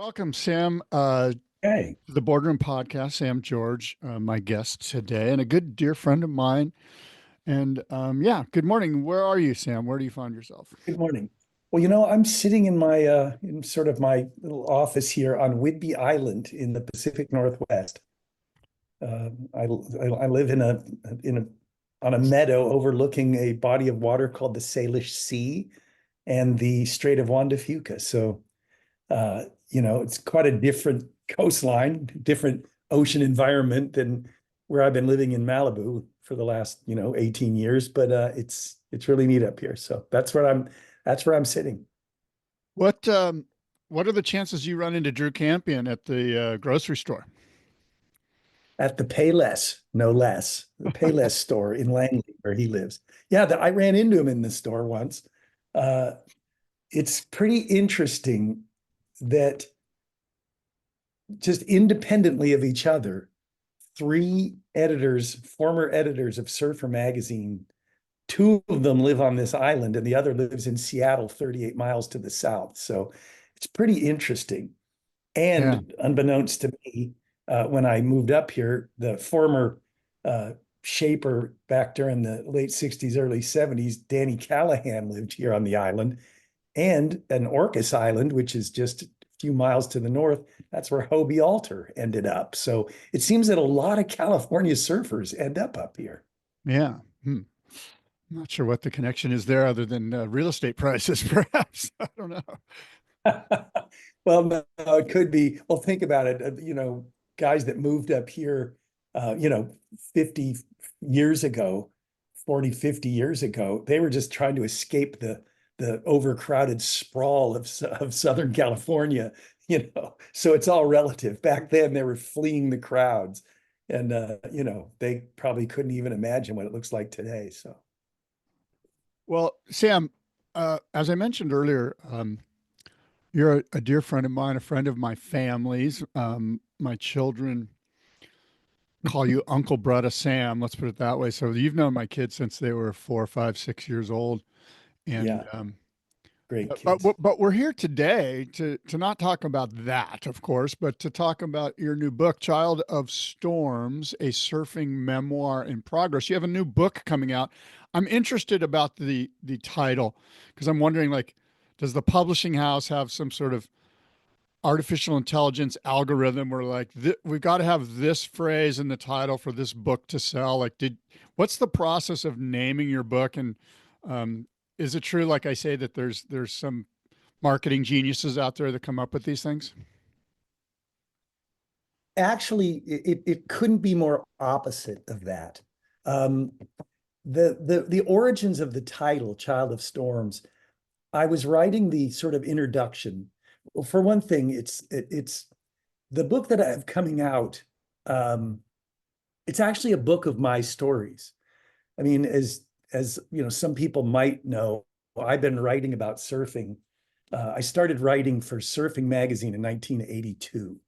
Welcome, Sam, Hey, to the Boardroom Podcast. Sam George, my guest today, and a good dear friend of mine. And yeah, good morning. Where are you, Sam? Where do you find yourself? good morning. Well, I'm sitting in my in sort of my little office here on Whidbey Island in the Pacific Northwest. I live in a on a meadow overlooking a body of water called the Salish Sea and the Strait of Juan de Fuca. So, it's quite a different coastline, different ocean environment than where I've been living in Malibu for the last, 18 years. But it's really neat up here. So that's where I'm sitting What um, what are the chances you run into 𝐔𝐿𝐴ₐ𝐵𝐿 at the grocery store? at the Payless, no less, the Payless store in Langley where he lives. Yeah, I ran into him in the store once. Uh, it's pretty interesting that just independently of each other, three editors, former editors of Surfer magazine, two of them live on this island and the other lives in Seattle, 38 miles to the south. So it's pretty interesting. Yeah. And unbeknownst to me, when I moved up here, the former uh, shaper back during the late 60s, early 70s, Danny Callahan lived here on the island, and an Orcas Island, which is just a few miles to the north. That's where 𝐒𝐿𝐴ₐ ended up. So it seems that a lot of California surfers end up here. Yeah. I'm not sure what the connection is there other than real estate prices, perhaps. I don't know. Well, no, it could be. Well, think about it. Guys that moved up here, 50 years ago, 40, 50 years ago, they were just trying to escape the overcrowded sprawl of Southern California. So it's all relative. Back then, they were fleeing the crowds, and they probably couldn't even imagine what it looks like today. So. Well, Sam, as I mentioned earlier, you're a dear friend of mine, a friend of my family's. My children call you Uncle Brutta Sam. Let's put it that way. So you've known my kids since they were 4, 5, 6 years old, and Yeah, great but kids. but we're here today to not talk about that, of course, but to talk about your new book, Child of Storms: A Surfing Memoir in Progress. You have a new book coming out. I'm interested about the title because I'm wondering, like, does the publishing house have some sort of artificial intelligence algorithm where, like, we've got to have this phrase in the title for this book to sell? Like, what's the process of naming your book? And um, is it true, like I say, that there's some marketing geniuses out there that come up with these things? Actually, it couldn't be more opposite of that. Um, the origins of the title, Child of Storms, I was writing the sort of introduction. Well, for one thing, it's the book that I have coming out. Um, it's actually a book of my stories. I mean, as some people might know, I've been writing about surfing. I started writing for Surfing Magazine in 1982.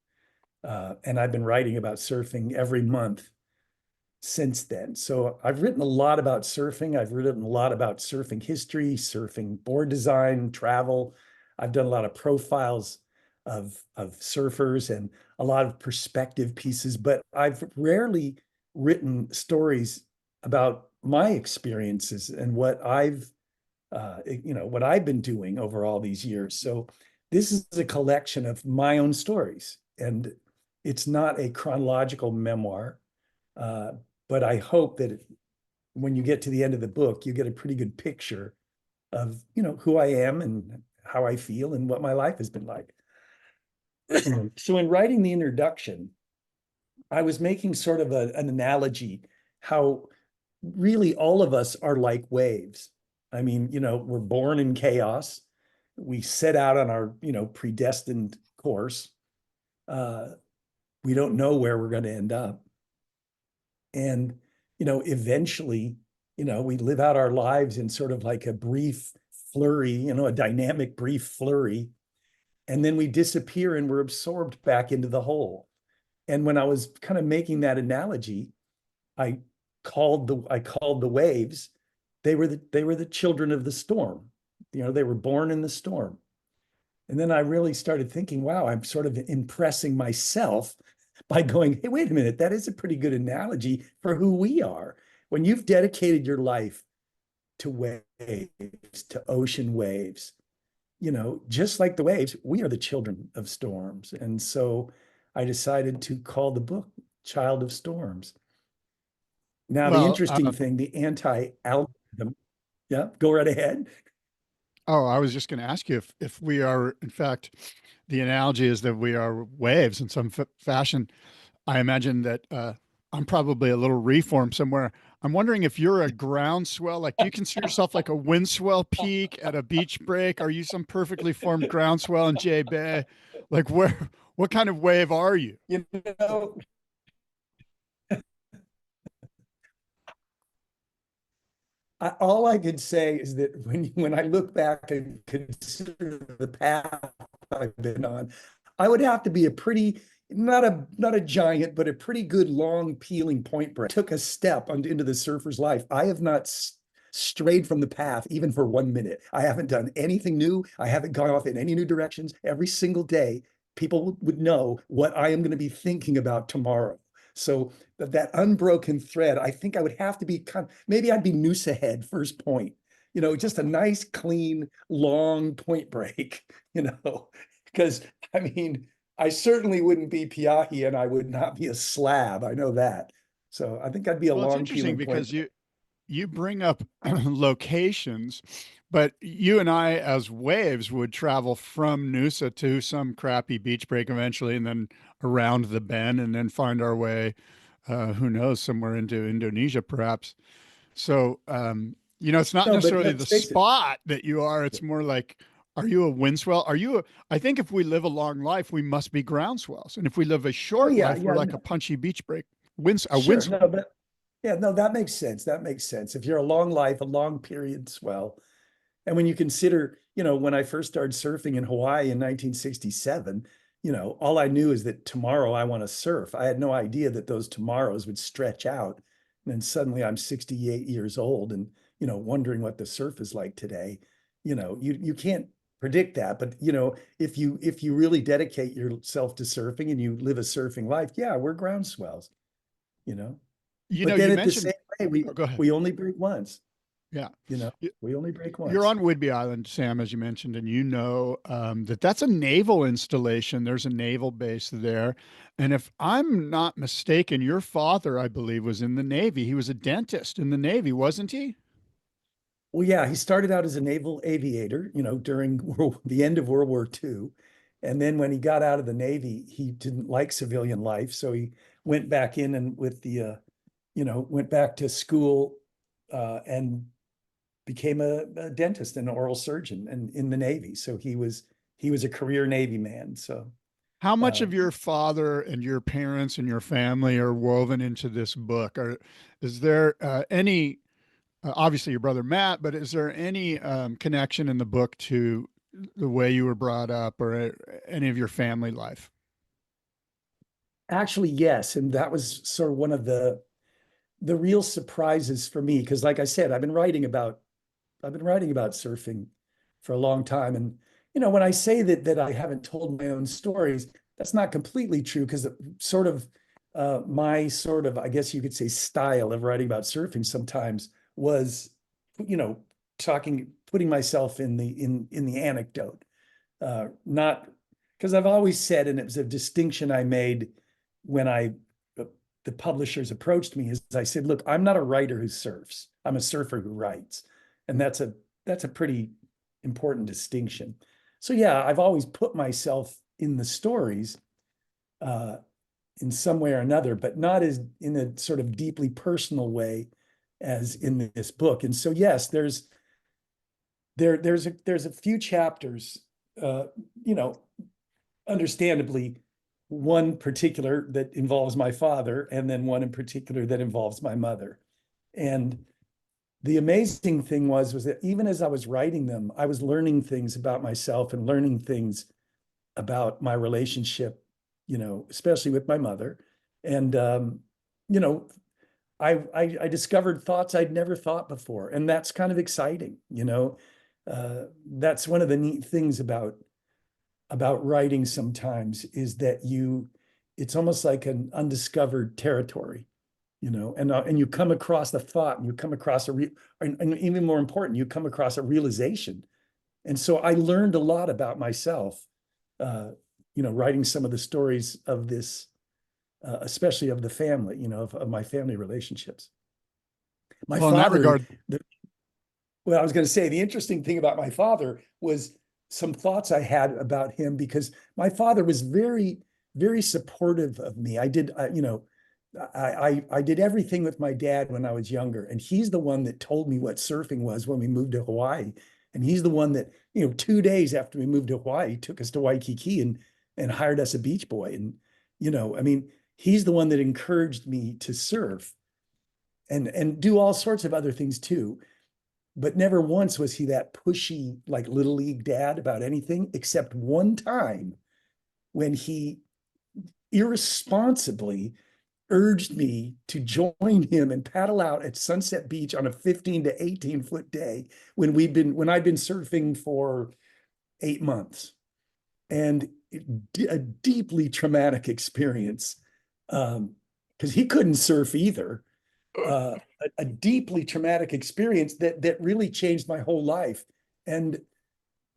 And I've been writing about surfing every month since then. So I've written a lot about surfing. I've written a lot about surfing history, surfing board design, travel. I've done a lot of profiles of surfers and a lot of perspective pieces, but I've rarely written stories about my experiences and what I've been doing over all these years. So this is a collection of my own stories, and it's not a chronological memoir, uh, but I hope that when you get to the end of the book, you get a pretty good picture of who I am and how I feel and what my life has been like. So in writing the introduction, I was making sort of an analogy how really all of us are like waves. I mean, we're born in chaos. We set out on our, predestined course. Uh, we don't know where we're going to end up. And, eventually, we live out our lives in sort of like a brief flurry, a dynamic brief flurry. And then we disappear and we're absorbed back into the whole. And when I was kind of making that analogy, I I called the waves. They were the children of the storm. They were born in the storm. And then I really started thinking, wow, I'm sort of impressing myself by going, hey, wait a minute, that is a pretty good analogy for who we are. When you've dedicated your life to waves, to ocean waves, just like the waves, we are the children of storms. And so I decided to call the book Child of Storms. Now, the Well, interesting thing, the anti-algorithm, yeah, go right ahead. oh, I was just going to ask you if we are, in fact, the analogy is that we are waves in some fashion. I imagine that I'm probably a little reformed somewhere. I'm wondering if you're a groundswell. Like, do you consider yourself like a windswell peak at a beach break? Are you some perfectly formed groundswell in J Bay? Like, what kind of wave are you? You know, all I could say is that when I look back and consider the path I've been on, I would have to be a pretty not a giant, but a pretty good long peeling point break. Took a step into the surfer's life. I have not strayed from the path even for 1 minute. I haven't done anything new. I haven't gone off in any new directions. Every single day, people would know what I am going to be thinking about tomorrow. So that unbroken thread, I think I would have to be maybe I'd be noose ahead first point, just a nice, clean, long point break, because I mean, I certainly wouldn't be 𝐒𝐿𝐴𝐻 and I would not be a slab. I know that. So I think I'd be a Well, it's long interesting peeling point because break. you bring up locations, but you and I, as waves, would travel from Noosa to some crappy beach break eventually, and then around the bend, and then find our way, who knows, somewhere into Indonesia, perhaps. So, it's not No, but necessarily let's the face it. spot that you are. It's more like, are you a windswell? I think if we live a long life, we must be groundswells. And if we live a Oh short yeah, life, we're yeah, like a no, punchy beach break, a sure. No, windswell. but yeah, no, that makes sense. That makes sense. If you're a long life, a long period swell, and when you consider, when I first started surfing in Hawaii in 1967, all I knew is that tomorrow I want to surf. I had no idea that those tomorrows would stretch out. And then suddenly I'm 68 years old and, wondering what the surf is like today. You can't predict that, but if you really dedicate yourself to surfing and you live a surfing life, yeah, we're groundswells, you know. But then You at the same mentioned, way, we oh, go ahead. we only break once, Yeah. you know, Y- we only break You're once. on Whidbey Island, Sam, as you mentioned, and that that's a naval installation. There's a naval base there. And if I'm not mistaken, your father, I believe, was in the Navy. He was a dentist in the Navy, wasn't he? Well, yeah, he started out as a naval aviator, during the end of World War II. And then when he got out of the Navy, he didn't like civilian life. So he went back in and went back to school and became a dentist and an oral surgeon and in the Navy. So he was a career Navy man. So How much uh, of your father and your parents and your family are woven into this book? Is there any, obviously your brother Matt, but is there any connection in the book to the way you were brought up or any of your family life? actually, yes. And that was sort of one of the real surprises for me. Because like I said, I've been writing about surfing for a long time. And, when I say that I haven't told my own stories, that's not completely true because sort of my sort of, I guess you could say, style of writing about surfing sometimes was, you know, putting myself in the anecdote. Not because I've always said, and it was a distinction I made when the publishers approached me, is I said, look, I'm not a writer who surfs. I'm a surfer who writes. And that's a pretty important distinction. So yeah, I've always put myself in the stories uh, in some way or another, but not as in a sort of deeply personal way as in this book. And so yes, there's a few chapters, uh, you know, understandably, one particular that involves my father, and then one in particular that involves my mother. And the amazing thing was that even as I was writing them, I was learning things about myself and learning things about my relationship, especially with my mother. And you know, I discovered thoughts I'd never thought before, and that's kind of exciting. That's one of the neat things about about writing sometimes is that it's almost like an undiscovered territory, and you come across the thought, and you come across and even more important, you come across a realization. And so I learned a lot about myself, uh, writing some of the stories of this, especially of the family, of my family relationships. My Well, in that father, regard, well, I was going to say the interesting thing about my father was some thoughts I had about him, because my father was very, very supportive of me. I did everything with my dad when I was younger, and he's the one that told me what surfing was when we moved to Hawaii. And he's the one that, 2 days after we moved to Hawaii, took us to Waikiki and hired us a beach boy. And, I mean, he's the one that encouraged me to surf and do all sorts of other things too. But never once was he that pushy, like little league dad about anything, except one time when he irresponsibly urged me to join him and paddle out at Sunset Beach on a 15 to 18-foot day when I'd been surfing for 8 months. And a deeply traumatic experience, because he couldn't surf either. A deeply traumatic experience that really changed my whole life. And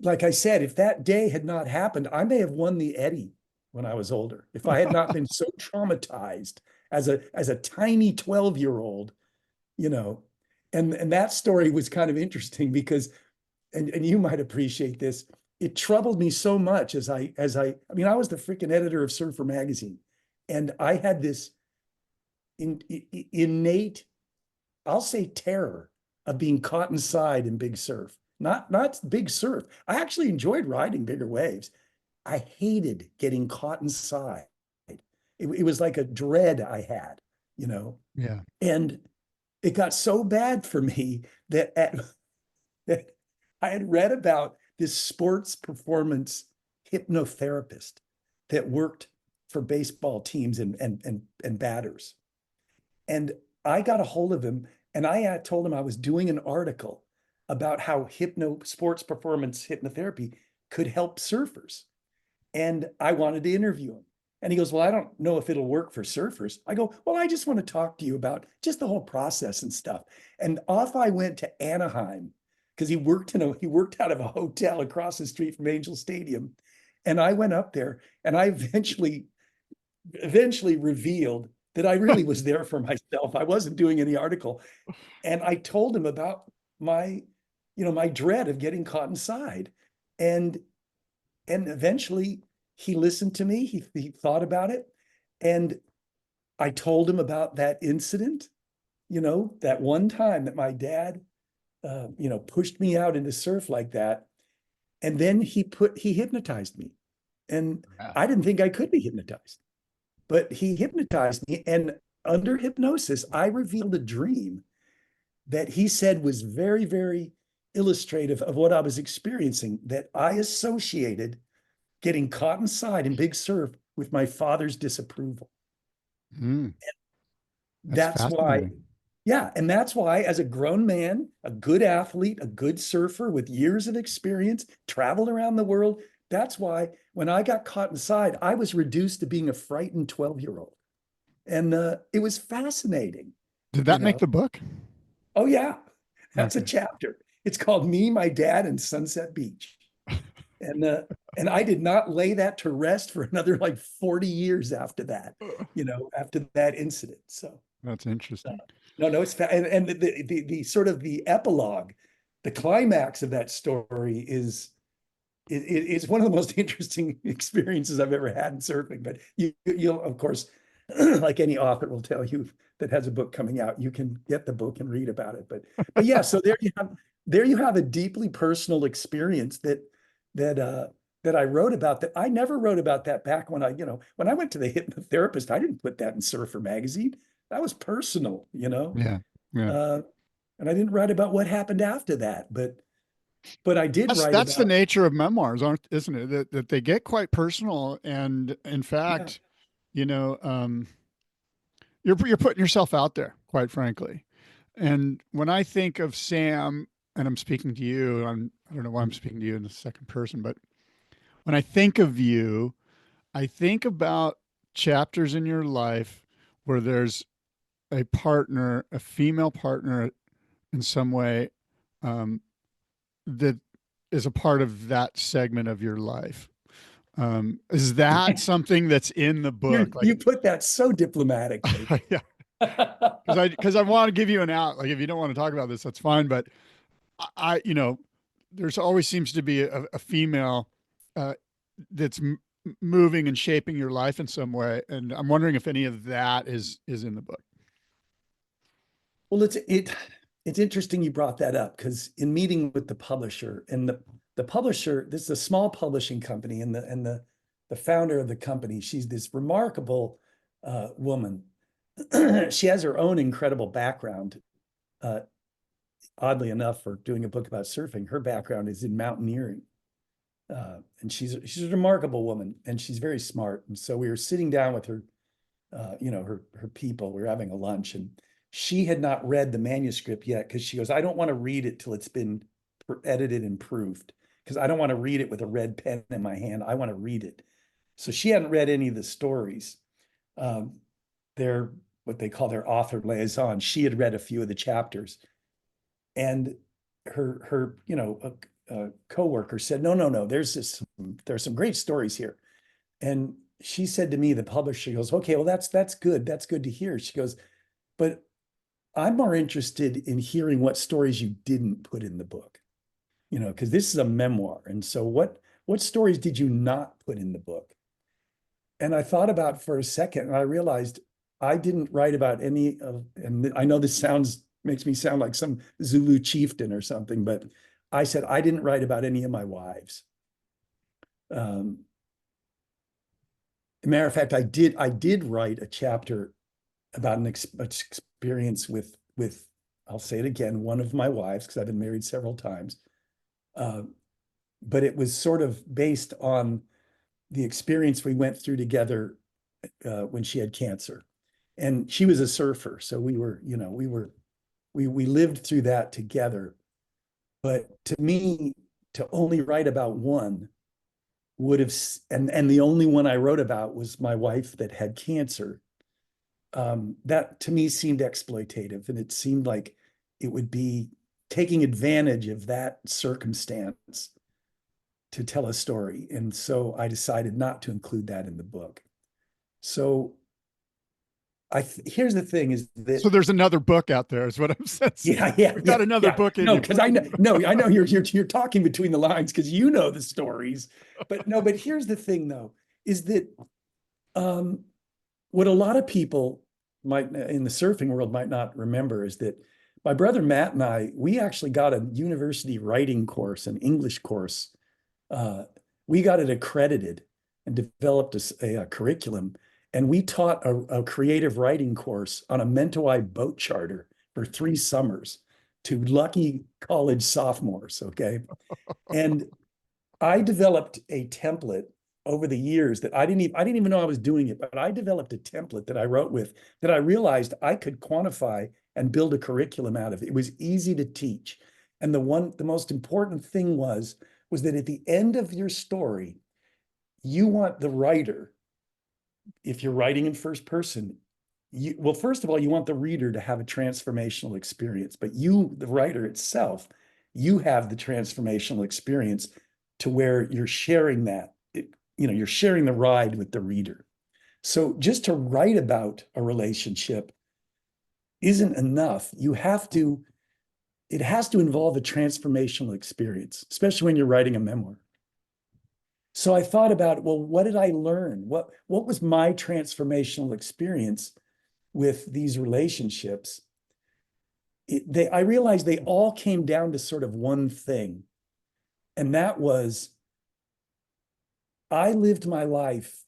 like I said, if that day had not happened, I may have won the Eddie when I was older. If I had not been so traumatized as a tiny 12-year-old, you know. And that story was kind of interesting because, and you might appreciate this, it troubled me so much I mean, I was the freaking editor of Surfer magazine, and I had this innate, I'll say, terror of being caught inside in big surf. Not big surf. I actually enjoyed riding bigger waves. I hated getting caught inside. It was like a dread I had, you know. yeah. And it got so bad for me that I had read about this sports performance hypnotherapist that worked for baseball teams and batters. And I got a hold of him, and I told him I was doing an article about how sports performance hypnotherapy could help surfers. And I wanted to interview him. And he goes, "Well, I don't know if it'll work for surfers." I go, "Well, I just want to talk to you about just the whole process and stuff." And off I went to Anaheim, because he worked out of a hotel across the street from Angel Stadium. And I went up there, and I eventually revealed that I really was there for myself. I wasn't doing any article. And I told him about my dread of getting caught inside. And eventually he listened to me. He thought about it. And I told him about that incident, that one time that my dad, pushed me out into surf like that. And then he hypnotized me. And Yeah. I didn't think I could be hypnotized, but he hypnotized me. And under hypnosis, I revealed a dream that he said was very, very illustrative of what I was experiencing, that I associated getting caught inside in big surf with my father's disapproval. Mm, that's That's why, fascinating. yeah. And that's why, as a grown man, a good athlete, a good surfer with years of experience, traveled around the world, that's why when I got caught inside, I was reduced to being a frightened 12-year-old. And it was fascinating, Did you that make know. the book? Oh, yeah. That's a Okay. chapter. It's called Me, My Dad, and Sunset Beach. And I did not lay that to rest for another like 40 years after that, after that incident. So That's interesting. no, it's and the sort of the epilogue, the climax of that story is one of the most interesting experiences I've ever had in surfing. But you'll, of course, like any author will tell you that has a book coming out, you can get the book and read about it. But yeah, so there you have a deeply personal experience that I wrote about. That I never wrote about that back when when I went to the hypnotherapist. I didn't put that in Surfer magazine. That was personal, Yeah. Yeah. uh, and I didn't write about what happened after that. But I did write That's the about, nature of memoirs, isn't it? That they get quite personal, and in yeah, fact, you know, um, you're putting yourself out there, quite frankly. And when I think of Sam, and I'm speaking to you, I don't know why I'm speaking to you in the second person, but when I think of you, I think about chapters in your life where there's a partner, a female partner in some way, um, that is a part of that segment of your life. Is that something that's in the book? Like, You put that so diplomatically. yeah, because I want to give you an out. Like, if you don't want to talk about this, that's fine. But there's always seems to be a female uh, that's moving and shaping your life in some way, and I'm wondering if any of that is in the book. Well, it's interesting you brought that up, because in meeting with the publisher, and the publisher, this is a small publishing company, and the founder of the company, she's this remarkable woman. She has her own incredible background. Oddly enough, for doing a book about surfing, her background is in mountaineering. And she's a remarkable woman, and she's very smart. And so we were sitting down with her, her people. We were having a lunch, and she had not read the manuscript yet, because she goes, I don't want to read it till it's been edited and proofed, because I don't want to read it with a red pen in my hand. I want to read it. So she hadn't read any of the stories. They're what they call their author liaison. She had read a few of the chapters, and her coworker said, no, there's some great stories here. And she said to me, the publisher, she goes, okay, well, that's good. That's good to hear. She goes, but I'm more interested in hearing what stories you didn't put in the book, because this is a memoir. And so what stories did you not put in the book? And I thought about it for a second, and I realized I didn't write about any of, and I know this makes me sound like some Zulu chieftain or something, but I said I didn't write about any of my wives. Matter of fact, I did write a chapter about an experience with I'll say it again, one of my wives, because I've been married several times. But it was sort of based on the experience we went through together when she had cancer, and she was a surfer, so we lived through that together. But to me, to only write about one would have, and the only one I wrote about was my wife that had cancer. That to me seemed exploitative, and it seemed like it would be taking advantage of that circumstance to tell a story. And so I decided not to include that in the book. So here's the thing is that. So there's another book out there is what I'm saying. Yeah. We've got another book in No, you. because I know you're talking between the lines, because you know the stories. But here's the thing though, is that what a lot of people might in the surfing world might not remember is that my brother Matt and I, we actually got a university writing course, an English course. We got it accredited and developed a curriculum. And we taught a creative writing course on a Mentawai boat charter for 3 summers to lucky college sophomores, okay? And I developed a template over the years that I didn't even know I was doing it, but I developed a template that I wrote with that I realized I could quantify and build a curriculum out of. It was easy to teach. And the most important thing was that at the end of your story, you want the writer, if you're writing in first person, well, first of all, you want the reader to have a transformational experience, but you, the writer itself, you have the transformational experience to where you're sharing that, you're sharing the ride with the reader. So just to write about a relationship isn't enough. It has to involve a transformational experience, especially when you're writing a memoir. So I thought about, well, what did I learn? What was my transformational experience with these relationships? I realized they all came down to sort of one thing. And that was, I lived my life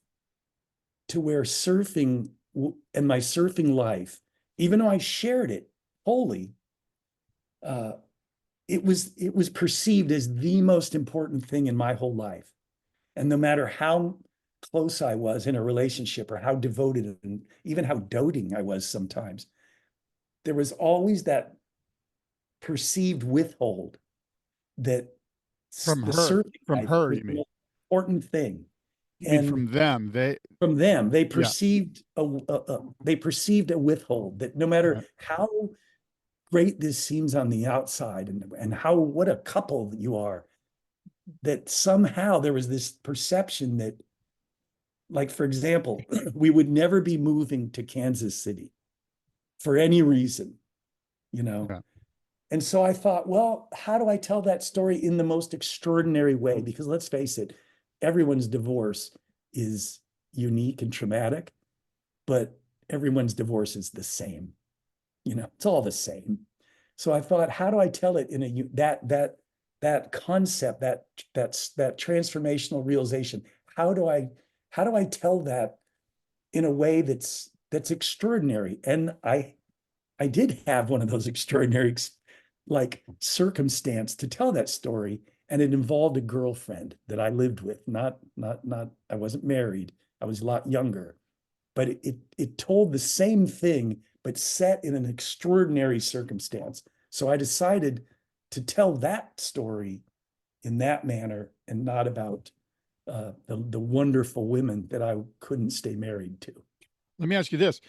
to where surfing and my surfing life, even though I shared it wholly, it was perceived as the most important thing in my whole life. And no matter how close I was in a relationship, or how devoted and even how doting I was sometimes, there was always that perceived withhold that From her, you mean? important thing. You mean And from them? from them, Yeah, they perceived a withhold that no matter right. how great this seems on the outside and how what a couple you are, that somehow there was this perception that, like, for example, we would never be moving to Kansas City for any reason, you know. Yeah. And so I thought, well, how do I tell that story in the most extraordinary way? Because let's face it, everyone's divorce is unique and traumatic, but everyone's divorce is the same. You know, it's all the same. So I thought, how do I tell it in a that concept, that transformational realization? How do I tell that in a way that's extraordinary? And I did have one of those extraordinary like circumstance to tell that story, and it involved a girlfriend that I lived with. Not I wasn't married. I was a lot younger, but it told the same thing, but set in an extraordinary circumstance. So I decided to tell that story in that manner and not about the wonderful women that I couldn't stay married to. Let me ask you this.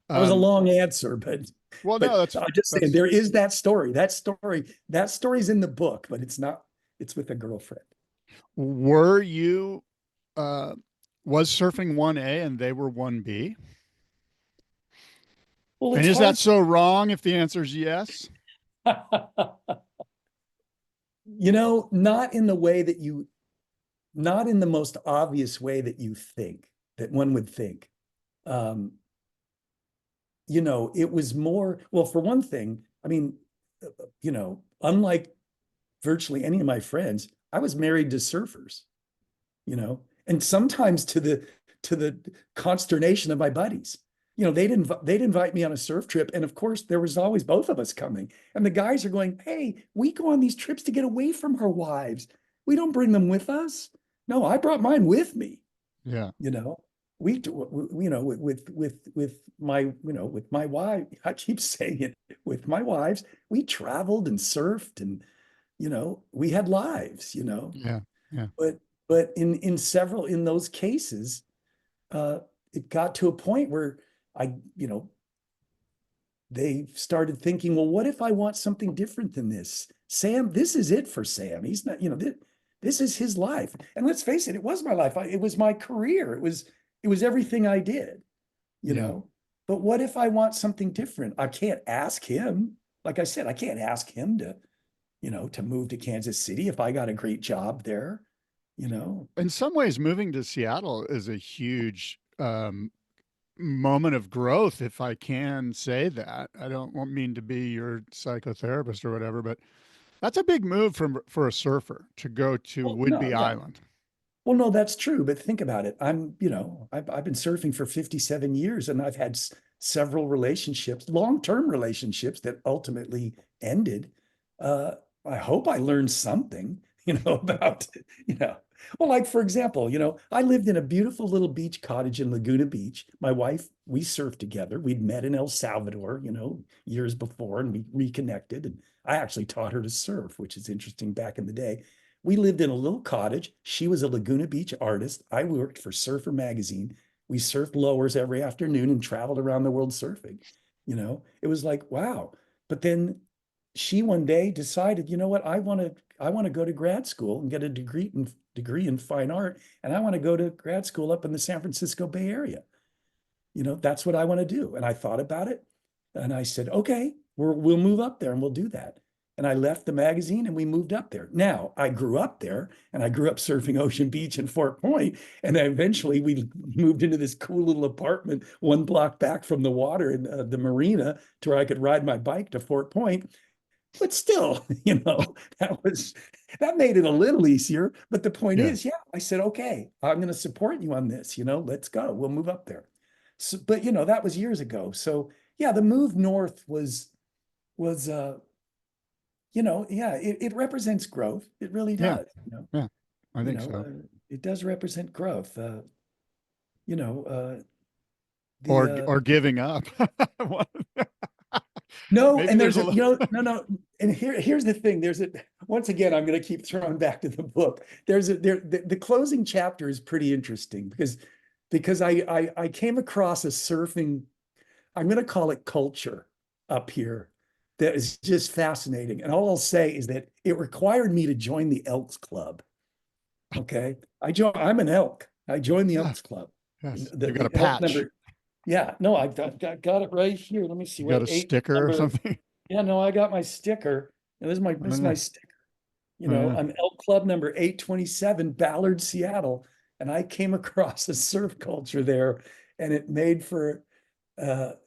That was a Um, long answer, but well, but no, that's I'm just saying that's there is that story. That story's in the book, but it's not. It's with a girlfriend. were you uh was surfing 1A and they were 1B? Well, And it's is that hard. so wrong if the answer is yes? Not in the way that you, not in the most obvious way that you think, that one would think. Um, it was more, well, for one thing, I mean, unlike virtually any of my friends, I was married to surfers, and sometimes to the consternation of my buddies. They'd invite me on a surf trip, and of course there was always both of us coming. And the guys are going, "Hey, we go on these trips to get away from our wives. We don't bring them with us." No, I brought mine with me. Yeah. You know, with my wife, I keep saying it, with my wives, we traveled and surfed, and we had lives. Yeah. Yeah. But in those cases, uh, it got to a point where I, they started thinking, well, what if I want something different than this? Sam, this is it for Sam. He's not, this is his life. And let's face it, it was my life. It was my career. It was everything I did, you Yeah. know. But what if I want something different? I can't ask him. Like I said, I can't ask him to move to Kansas City if I got a great job there, you know. In some ways, moving to Seattle is a huge moment of growth, if I can say that. I don't mean to be your psychotherapist or whatever, but that's a big move for a surfer to go to Well, no, Whidbey yeah. Island. Well, no, that's true. But think about it. I've been surfing for 57 years, and I've had several relationships, long-term relationships that ultimately ended. Uh, I hope I learned something, about, you know, well, like for example, I lived in a beautiful little beach cottage in Laguna Beach. My wife, we surfed together. We'd met in El Salvador, years before, and we reconnected. And I actually taught her to surf, which is interesting back in the day. We lived in a little cottage. She was a Laguna Beach artist. I worked for Surfer magazine. We surfed lowers every afternoon and traveled around the world surfing. It was like, wow. But then she one day decided, you know what, I want to go to grad school and get a degree in fine art, and I want to go to grad school up in the San Francisco Bay Area. That's what I want to do. And I thought about it, and I said, okay, we'll move up there and we'll do that. And I left the magazine and we moved up there. Now, I grew up there, and I grew up surfing Ocean Beach and Fort Point. And then eventually we moved into this cool little apartment 1 block back from the water in the marina, to where I could ride my bike to Fort Point. But still, that made it a little easier. But the point Yeah. is, yeah, I said, okay, I'm going to support you on this. Let's go. We'll move up there. So, but that was years ago. So yeah, the move north was yeah, it represents growth. It really Yeah. does. Yeah. I You think know, so. it does represent growth. You know, the Or giving up. No, Maybe and there's there's a a, little. no, no, And here's the thing. Once again, I'm going to keep throwing back to the book. The closing chapter is pretty interesting because I came across a surfing, I'm going to call it culture up here that is just fascinating. And all I'll say is that it required me to join the Elks Club. Okay. I'm an elk. I joined the Yeah, Elks Club. yes. The, You got a the elk patch. yeah, no, I got it right here. Let me see You got what a eight sticker or number. something? Yeah, no, I got my sticker. And this is my Yeah. sticker. Oh, yeah. I'm Elk Club number 827, Ballard, Seattle. And I came across a surf culture there, and it made for a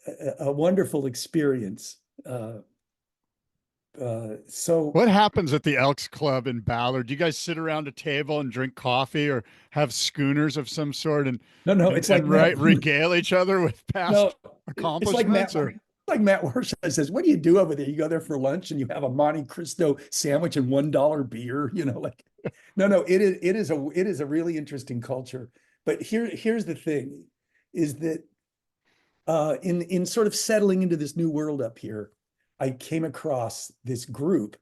wonderful experience. So What happens at the Elks Club in Ballard? Do you guys sit around a table and drink coffee or have schooners of some sort and no, and, it's like and Matt. regale each other with No, past it's like accomplishments? Or Matt Warshaw says, what do you do over there? You go there for lunch and you have a Monte Cristo sandwich and $1 beer, like no, it is a really interesting culture. But here's the thing is that in sort of settling into this new world up here, I came across this group.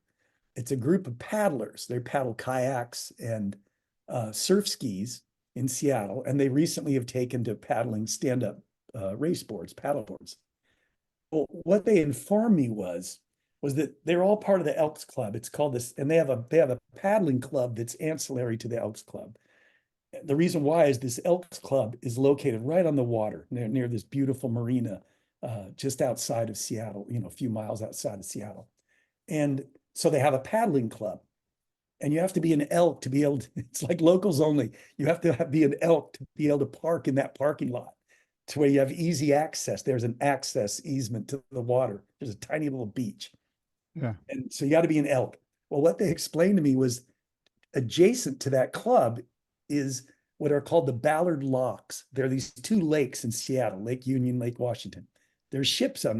It's a group of paddlers. They paddle kayaks and surf skis in Seattle, and they recently have taken to paddling stand-up race boards, paddle boards. Well, what they informed me was that they're all part of the Elks Club. It's called this, and they have a paddling club that's ancillary to the Elks Club. The reason why is this Elks Club is located right on the water near this beautiful marina just outside of Seattle, a few miles outside of Seattle. And so they have a paddling club, and you have to be an elk to be able to, it's like locals only. You have to be an elk to be able to park in that parking lot to where you have easy access. There's an access easement to the water. There's a tiny little beach. yeah. And so you got to be an elk. Well, what they explained to me was adjacent to that club is what are called the Ballard Locks. There are these two lakes in Seattle, Lake Union, Lake Washington. There's ships out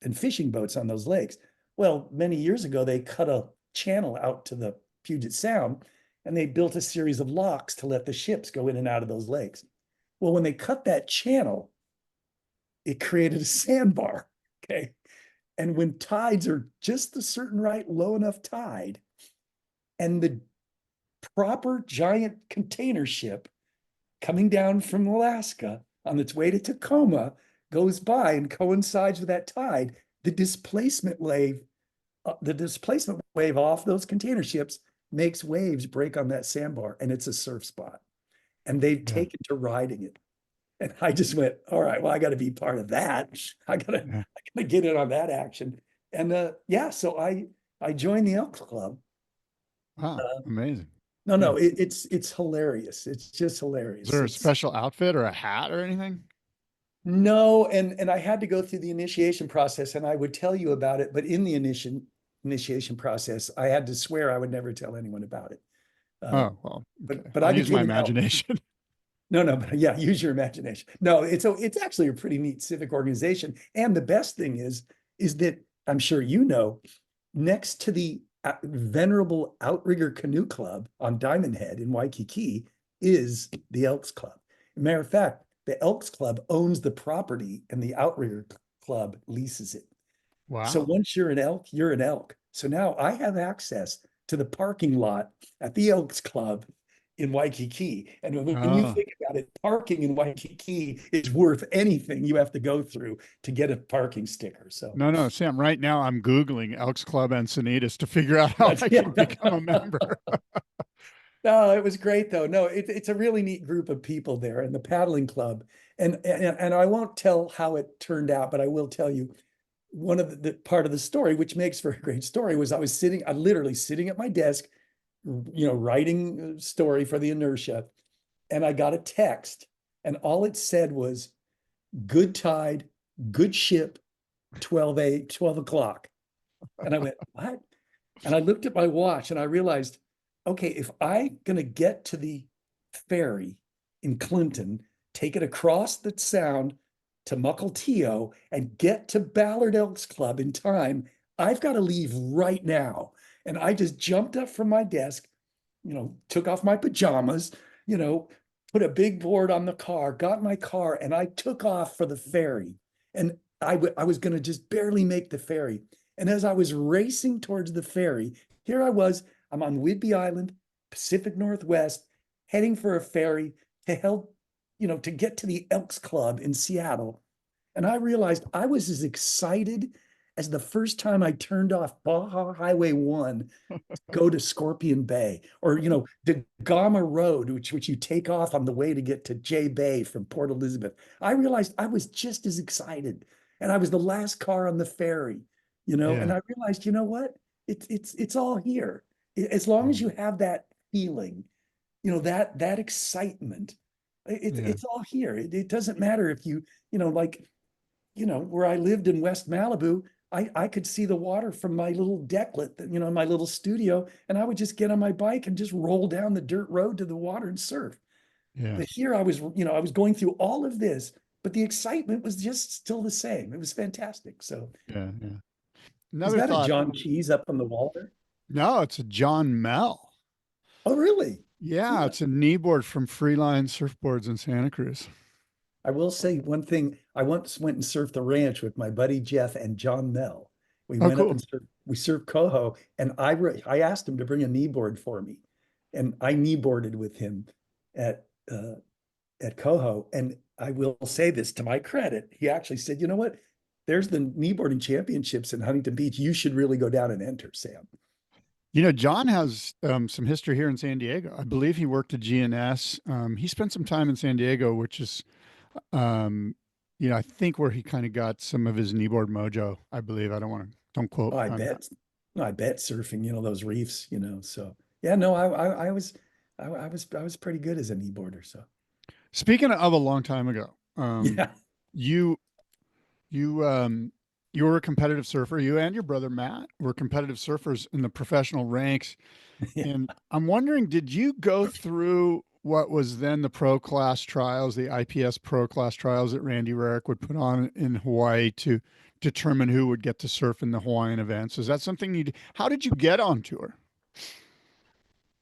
and fishing boats on those lakes. Well, many years ago, they cut a channel out to the Puget Sound, and they built a series of locks to let the ships go in and out of those lakes. Well, when they cut that channel, it created a sandbar. Okay. And when tides are just a certain right, low enough tide, and the proper giant container ship coming down from Alaska on its way to Tacoma goes by and coincides with that tide, the displacement wave off those container ships makes waves break on that sandbar, and it's a surf spot. And they've Yeah. taken to riding it. And I just went, all right, well, I got to be part of that. I gotta get in on that action. And so I joined the Elks Club. Wow, amazing. No, Yeah. it's hilarious. It's just Is hilarious. there a special outfit or a hat or anything? No, and I had to go through the initiation process, and I would tell you about it, but in the initiation process, I had to swear I would never tell anyone about it. Oh, well, okay. But I'll I use my became an elk. imagination. No, but yeah, use your imagination. No, it's actually a pretty neat civic organization. And the best thing is that I'm sure next to the venerable Outrigger Canoe Club on Diamond Head in Waikiki is the Elks Club. Matter of fact, the Elks Club owns the property and the Outrigger Club leases it. So Wow. once you're an elk, you're an elk. So now I have access to the parking lot at the Elks Club in Waikiki. And when you Oh, think about it, parking in Waikiki is worth anything you have to go through to get a parking sticker. So no. Sam, right now I'm Googling Elks Club Encinitas to figure out how I yeah. can become a member. No, it was great though. No, it's a really neat group of people there in the paddling club. And I won't tell how it turned out, but I will tell you one of the part of the story, which makes for a great story, was I literally sitting at my desk, writing a story for the inertia. And I got a text, and all it said was, good tide, good ship, 12 o'clock. And I went, what? And I looked at my watch and I realized, okay, if I'm going to get to the ferry in Clinton, take it across the sound to 𝐒𝐿𝐴 and get to Ballard Elks Club in time, I've got to leave right now. And I just jumped up from my desk, took off my pajamas, put a big board on the car, got my car, and I took off for the ferry. And I was going to just barely make the ferry. And as I was racing towards the ferry, here I was, I'm on Whidbey Island, Pacific Northwest, heading for a ferry to help, to get to the Elks Club in Seattle. And I realized I was as excited as the first time I turned off Baja Highway 1 to go to Scorpion Bay, or, the Gama Road, which you take off on the way to get to J Bay from Port Elizabeth. I realized I was just as excited. And I was the last car on the ferry, and Yeah. I realized, you know what? It's all here. As long as you have that feeling, that excitement, Yeah. it's all here. It doesn't matter if where I lived in West Malibu, I could see the water from my little decklet, my little studio, and I would just get on my bike and just roll down the dirt road to the water and surf. Yeah. But here I was going through all of this, but the excitement was just still the same. It was fantastic. So Yeah. Yeah. is Another that a thought. John Cheese up on the wall there? No, it's a John Mel. Oh, really? Yeah, Yeah. it's a kneeboard from Freeline Surfboards in Santa Cruz. I will say one thing. I once went and surfed the ranch with my buddy Jeff and John Mel. We Oh, went up cool. and we surfed coho, and I asked him to bring a kneeboard for me, and I kneeboarded with him at coho. And I will say this to my credit, he actually said, "You know what? There's the kneeboarding championships in Huntington Beach. You should really go down and enter, Sam." John has some history here in San Diego. I believe he worked at GNS. He spent some time in San Diego, which is, um, I think where he kind of got some of his kneeboard mojo. I believe. Don't quote Oh, I me on that. bet. No, I bet surfing, those reefs, so yeah, no, I was pretty good as a kneeboarder. So Speaking of a long time ago, yeah. you you you were a competitive surfer. You and your brother Matt were competitive surfers in the professional ranks. Yeah. And I'm wondering, did you go through what was then the pro class trials, the IPS pro class trials that Randy Rarick would put on in Hawaii to determine who would get to surf in the Hawaiian events? Is that something how did you get on tour?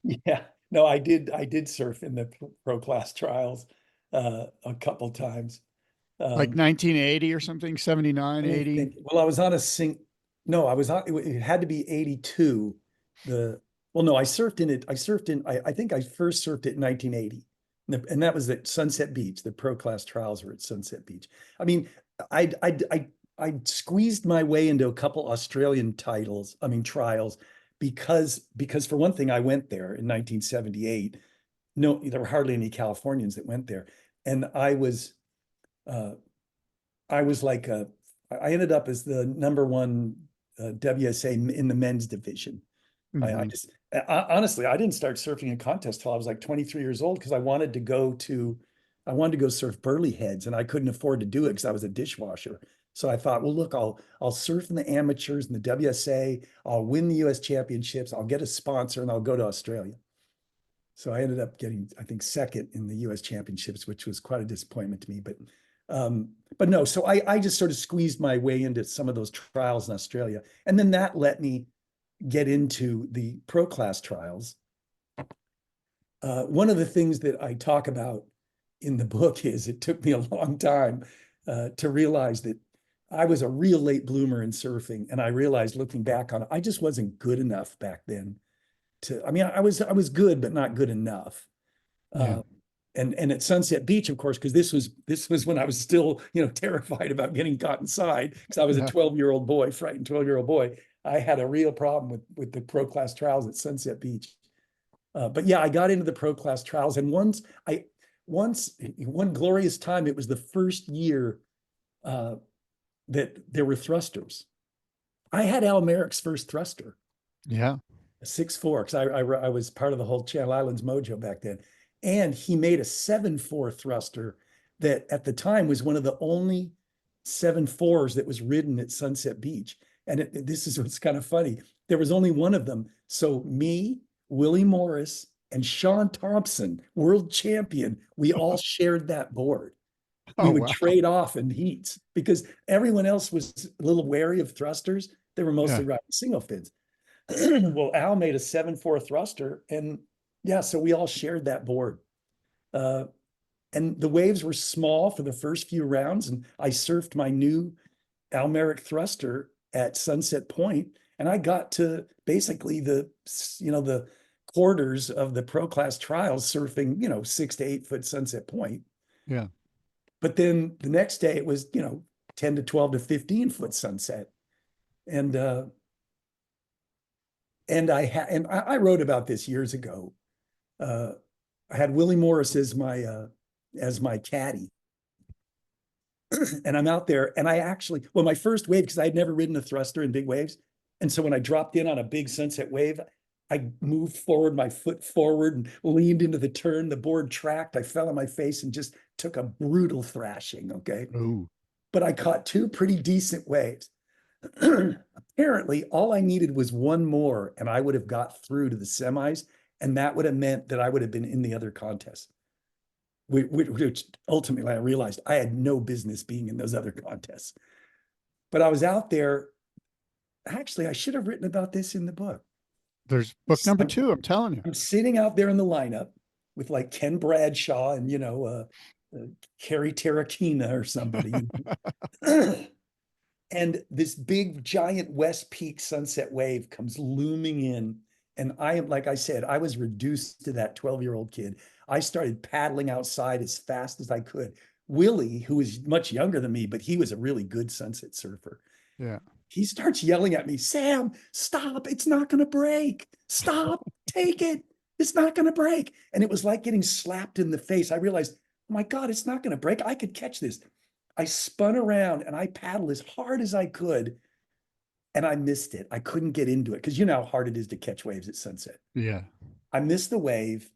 Yeah. No, I did surf in the pro class trials a couple times. Like Um, 1980 or something, 79, Let me 80? think. Well, I was on a sing. No, I was on. It had to be 82. No, I surfed in it. I think I first surfed it in 1980, and that was at Sunset Beach. The pro class trials were at Sunset Beach. I mean, I squeezed my way into a couple Australian titles. I mean trials because for one thing, I went there in 1978. No, there were hardly any Californians that went there, and uh, I was like I ended up as the number one WSA in the men's division. I Hmm. just honestly, I didn't start surfing in contest till I was like 23 years old because I wanted to go surf Burley Heads, and I couldn't afford to do it because I was a dishwasher. So I thought, well, look, I'll surf in the amateurs and the WSA. I'll win the U.S. championships. I'll get a sponsor, and I'll go to Australia. So I ended up getting, I think, second in the U.S. championships, which was quite a disappointment to me. But no, so I just sort of squeezed my way into some of those trials in Australia, and then that let me get into the pro class trials. One of the things that I talk about in the book is it took me a long time to realize that I was a real late bloomer in surfing, and I realized looking back on it, I just wasn't good enough back then I mean, I was good, but not good enough. Yeah. Uh, and at Sunset Beach, of course, because this was when I was still, terrified about getting caught inside because I was a Yeah. 12-year-old boy, frightened 12-year-old boy. I had a real problem with the pro class trials at Sunset Beach. But yeah, I got into the pro class trials, and once one glorious time, it was the first year uh, that there were thrusters. I had 𝐿𝐼𝐿𝐼𝐿's first thruster. Yeah. 6'4", because I was part of the whole Channel Islands mojo back then. And he made a 7'4" thruster that at the time was one of the only 7'4s that was ridden at Sunset Beach. And this is what's kind of funny. There was only one of them. So me, Willie Morris, and Sean Thompson, world champion, we all shared that board. We Oh, would wow. trade off in heats because everyone else was a little wary of thrusters. They were Yeah. mostly riding single fins. Well, Al made a 7'4" thruster, and yeah, so we all shared that board. Uh, and the waves were small for the first few rounds, and I surfed my new 𝐿𝐼𝐿𝐼 thruster at Sunset Point, and I got to basically the quarters of the pro class trials surfing, 6 to 8 foot Sunset Point. Yeah. But then the next day it was, 10 to 12 to 15 foot sunset. And I wrote about this years ago. I had Willie Morris as my caddy. And I'm out there, and my first wave, because I had never ridden a thruster in big waves. And so when I dropped in on a big sunset wave, I moved forward, my foot forward, and leaned into the turn. The board tracked. I fell on my face and just took a brutal thrashing. Okay. Ooh. But I caught two pretty decent waves. Apparently, all I needed was one more, and I would have got through to the semis. And that would have meant that I would have been in the other contests. Which ultimately I realized I had no business being in those other contests. But I was out there. Actually, I should have written about this in the book. There's book number 2, I'm telling you. I'm sitting out there in the lineup with like Ken Bradshaw and, Carrie Terrakina or somebody. And this big giant West Peak sunset wave comes looming in. And I am, like I said, I was reduced to that 12-year-old kid. I started paddling outside as fast as I could. Willie, who was much younger than me, but he was a really good sunset surfer. Yeah. He starts yelling at me, Sam, stop. It's not going to break. Stop. Take it. It's not going to break. And it was like getting slapped in the face. I realized, oh my God, it's not going to break. I could catch this. I spun around and I paddled as hard as I could. And I missed it. I couldn't get into it because you know how hard it is to catch waves at sunset. Yeah. I missed the wave.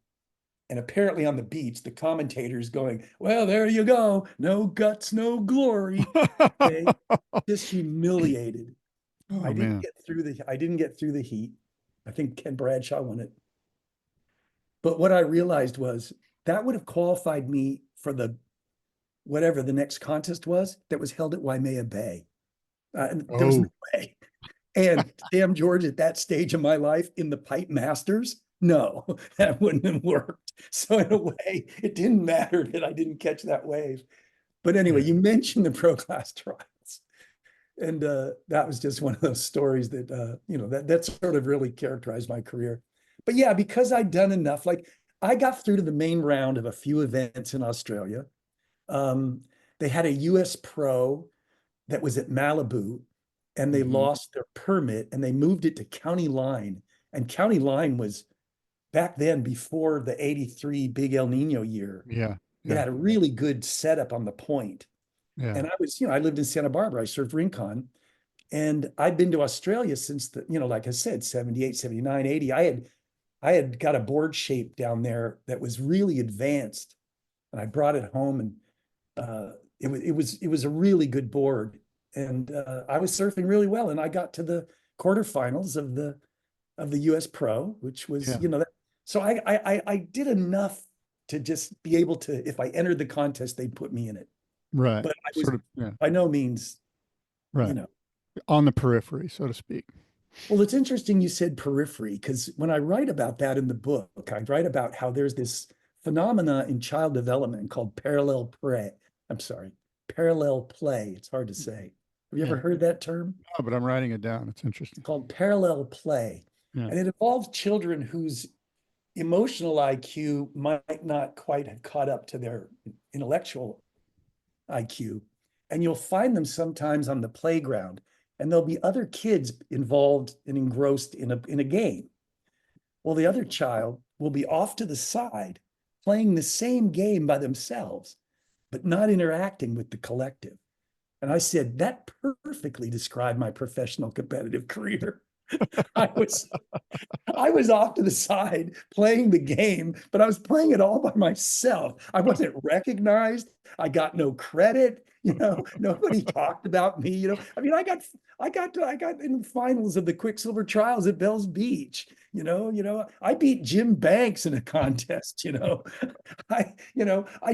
And apparently on the beach, the commentator's going, well, there you go. No guts, no glory. Okay? Just humiliated. Oh, I didn't man. get through the heat. I think Ken Bradshaw won it. But what I realized was that would have qualified me for whatever the next contest was that was held at Waimea Bay. There was no way. And Sam George at that stage of my life in the Pipe Masters, no, that wouldn't have worked. So in a way, it didn't matter that I didn't catch that wave. But anyway, you mentioned the pro class trials. And that was just one of those stories that, that sort of really characterized my career. But yeah, because I'd done enough, like I got through to the main round of a few events in Australia. They had a US pro that was at Malibu, and they lost their permit and they moved it to County Line. And County Line was back then before the 83 big El Nino year. Yeah. It had a really good setup on the point. Yeah. And I lived in Santa Barbara. I surfed Rincon. And I'd been to Australia since like I said, 78, 79, 80. I had got a board shape down there that was really advanced. And I brought it home, and it was a really good board. And I was surfing really well. And I got to the quarterfinals of the US Pro, which was, that. So I did enough to just be able to, if I entered the contest, they'd put me in it. Right. But I was by no means, right. On the periphery, so to speak. Well, it's interesting you said periphery, because when I write about that in the book, I write about how there's this phenomena in child development called parallel play. Parallel play. It's hard to say. Have you ever heard that term? No, but I'm writing it down. It's interesting. It's called parallel play. Yeah. And it involves children whose emotional IQ might not quite have caught up to their intellectual IQ. And you'll find them sometimes on the playground, and there'll be other kids involved and engrossed in a game. Well, the other child will be off to the side playing the same game by themselves, but not interacting with the collective. And I said, that perfectly described my professional competitive career. I was off to the side playing the game, but I was playing it all by myself. I wasn't recognized. I got no credit. Nobody talked about me. I mean, I got in the finals of the Quicksilver trials at Bells Beach. I beat Jim Banks in a contest. I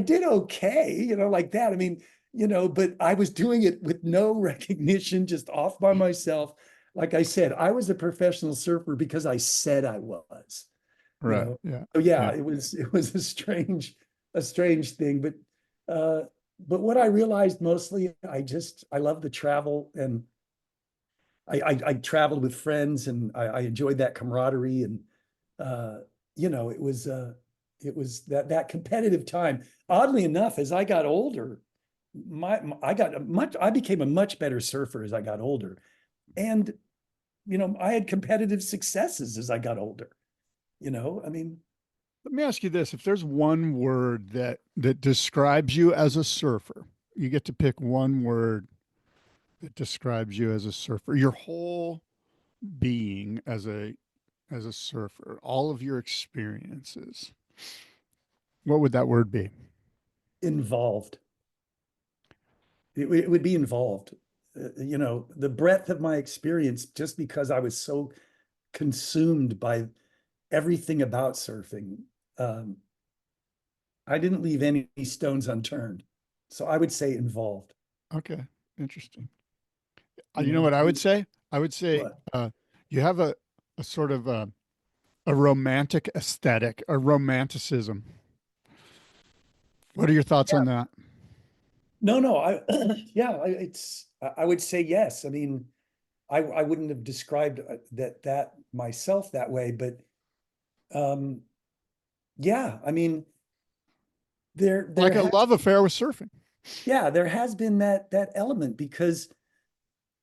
did okay. Like that. I mean, but I was doing it with no recognition, just off by myself. Like I said, I was a professional surfer because I said I was. Right. Yeah. So yeah, it was a strange thing. But what I realized mostly, I love the travel, and I traveled with friends and I enjoyed that camaraderie and you know, it was that competitive time. Oddly enough, as I got older, I became a much better surfer as I got older. And you know, I had competitive successes as I got older. You know, I mean, Let me ask you this. If there's one word that describes you as a surfer, you get to pick one word that describes you as a surfer, your whole being as a surfer, all of your experiences. What would that word be? involved. It would be involved. You know, the breadth of my experience, just because I was so consumed by everything about surfing. Um, I didn't leave any stones unturned. So I would say involved. Okay, interesting. You You know know, what I would say? I would say what? you have a sort of a romantic aesthetic, a romanticism. What are your thoughts Yeah. on that? No, no, yeah, I would say yes. I mean, I wouldn't have described that myself that way, but um, yeah, I mean, there Like a has, love affair with surfing. yeah, there has been that element because,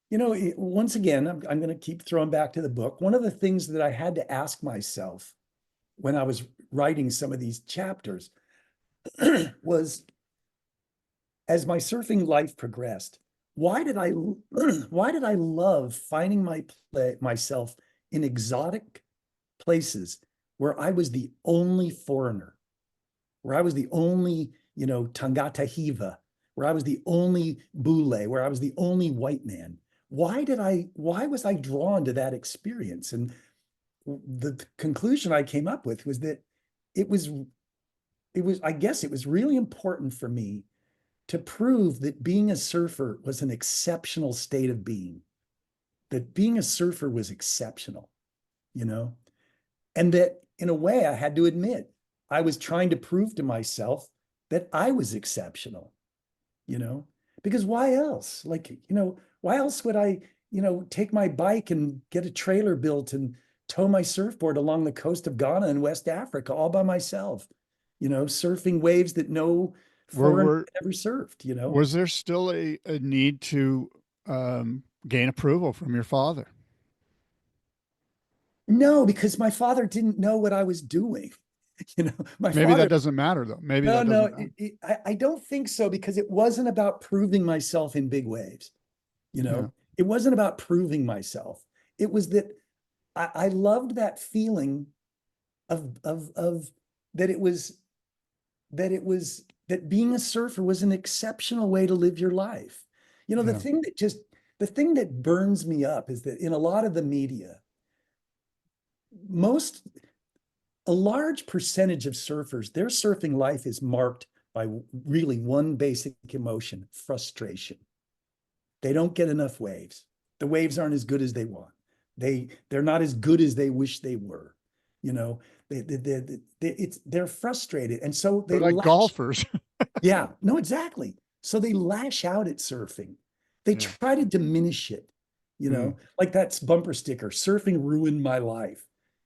you know, once again, I'm going to keep throwing back to the book. One of the things that I had to ask myself when I was writing some of these chapters was, as my surfing life progressed, why did I why did I love finding myself in exotic places where I was the only foreigner, where I was the only, you know, Tangata Hiva, where I was the only Bule, where I was the only white man. Why was I drawn to that experience? And the conclusion I came up with was that it was, I guess it was really important for me to prove that being a surfer was an exceptional state of being, that being a surfer was exceptional, you know? And that in a way, I had to admit, I was trying to prove to myself that I was exceptional, you know? Because why else? Like, you know, why else would I, you know, take my bike and get a trailer built and tow my surfboard along the coast of Ghana and West Africa all by myself, you know, surfing waves that no Were foreigner were ever surfed, you know? was there still a need to gain approval from your father? No, because my father didn't know what I was doing. You know, my Maybe that father, doesn't matter though. Maybe no, that no, doesn't matter. I don't think so because it wasn't about proving myself in big waves. You Yeah. know, it wasn't about proving myself. It was that I loved that feeling of that that being a surfer was an exceptional way to live your life. You know, Yeah. the thing that burns me up is that in a lot of the media, most a large percentage of surfers, their surfing life is marked by really one basic emotion: frustration. They don't get enough waves. The waves aren't as good as they want. They're not as good as they wish they were. You know, they're frustrated, and so They're they like lash. golfers. Yeah, no, exactly. So they lash out at surfing. They Yeah. try to diminish it. You Mm, know, like that's bumper sticker: "Surfing ruined my life."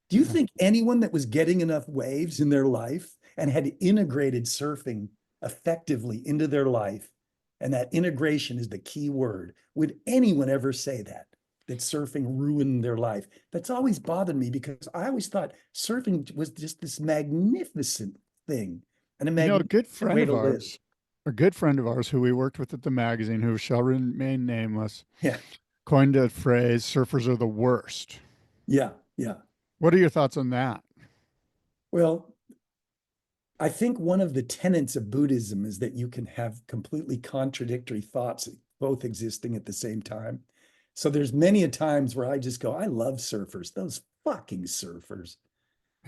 Do you yeah. think anyone that was getting enough waves in their life and had integrated surfing effectively into their life, and that integration is the key word, would anyone ever say that surfing ruined their life? That's always bothered me because I always thought surfing was just this magnificent thing and a You know, magnificent way to live. a good friend of ours who we worked with at the magazine, who shall remain nameless, Yeah, coined a phrase, surfers are the worst. yeah, yeah. What are your thoughts on that? Well, I think one of the tenets of Buddhism is that you can have completely contradictory thoughts both existing at the same time. So there's many a times where I just go, I love surfers, those fucking surfers,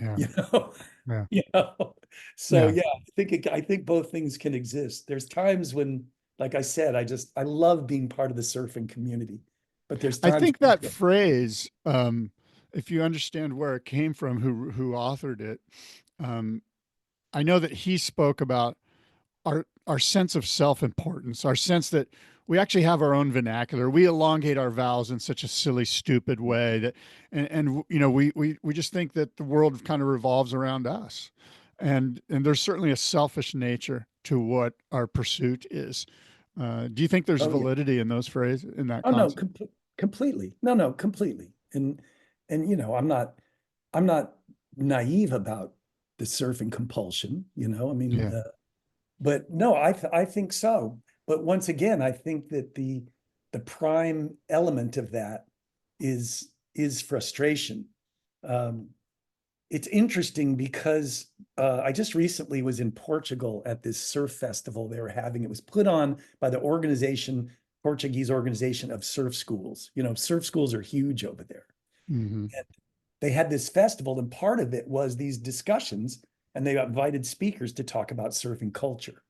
Yeah. you know, Yeah. you know. So Yeah. yeah, I think both things can exist. There's times when, like I said, I love being part of the surfing community, but there's I times think when I that go, phrase, if you understand where it came from, who authored it, um, I know that he spoke about our sense of self-importance, our sense that we actually have our own vernacular. We elongate our vowels in such a silly, stupid way that, and you know, we just think that the world kind of revolves around us, and there's certainly a selfish nature to what our pursuit is. Do you think there's Oh yeah. validity in those phrases, in that Oh no, concept? completely. No, no, completely. And you know, I'm not naive about the surfing compulsion, you know. I mean, Yeah. but no, I think so. But once again, I think that the prime element of that is frustration. Um, it's interesting because I just recently was in Portugal at this surf festival they were having. It was put on by the Portuguese organization of surf schools. You know, surf schools are huge over there. Hmm. And they had this festival, and part of it was these discussions, and they invited speakers to talk about surfing culture.